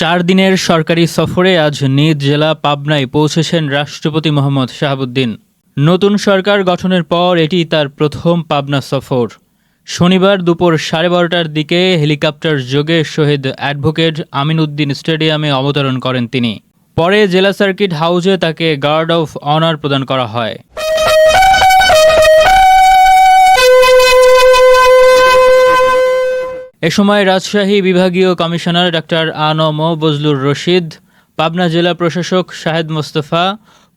4 দিনের সরকারি সফরে আজ নিজ জেলা পাবনায় পৌঁছেছেন রাষ্ট্রপতি মোহাম্মদ শাহাবুদ্দিন। নতুন সরকার গঠনের পর এটি তার প্রথম পাবনা সফর। শনিবার দুপুর 12:30টার দিকে হেলিকপ্টার যোগে শহীদ অ্যাডভোকেট আমিন উদ্দিন স্টেডিয়ামে অবতরণ করেন তিনি। পরে জেলা সার্কিট হাউসে তাকে গার্ড অফ অনার প্রদান করা হয়। এ সময় রাজশাহী বিভাগীয় কমিশনার ডাক্তার আ.ন.ম বজলুর রশিদ, পাবনা জেলা প্রশাসক শাহেদ মোস্তফা,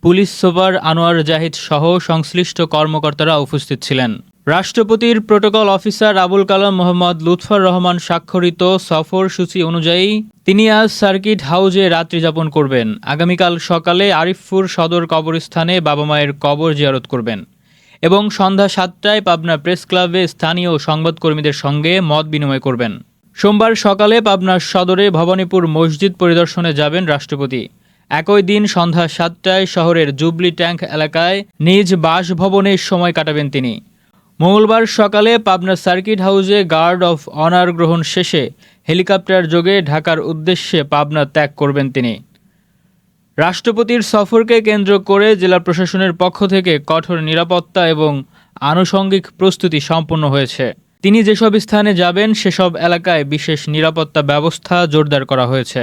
পুলিশ সুপার আনোয়ার জাহিদ সহ সংশ্লিষ্ট কর্মকর্তারা উপস্থিত ছিলেন। রাষ্ট্রপতির প্রোটোকল অফিসার আবুল কালাম মোহাম্মদ লুৎফর রহমান স্বাক্ষরিত সফর সূচি অনুযায়ী তিনি আজ সার্কিট হাউসে রাত্রি যাপন করবেন। আগামীকাল সকালে আরিফপুর সদর কবরস্থানে বাবা মায়ের কবর জিয়ারত করবেন এবং সন্ধ্যা 7টায় পাবনা প্রেস ক্লাবে স্থানীয় সংবাদকর্মীদের সঙ্গে মত বিনিময় করবেন। সোমবার সকালে পাবনা সদরে ভবানীপুর মসজিদ পরিদর্শনে যাবেন রাষ্ট্রপতি। একই দিন সন্ধ্যা 7টায় শহরের জুবলি ট্যাঙ্ক এলাকায় নিজ বাসভবনে সময় কাটাবেন তিনি। মঙ্গলবার সকালে পাবনা সার্কিট হাউসে গার্ড অফ অনার গ্রহণ শেষে হেলিকপ্টার যোগে ঢাকার উদ্দেশ্যে পাবনা ত্যাগ করবেন তিনি। রাষ্ট্রপতির সফরকে কেন্দ্র করে জেলা প্রশাসনের পক্ষ থেকে কঠোর নিরাপত্তা এবং আনুষঙ্গিক প্রস্তুতি সম্পন্ন হয়েছে। তিনি যেসব স্থানে যাবেন সেসব এলাকায় বিশেষ নিরাপত্তা ব্যবস্থা জোরদার করা হয়েছে।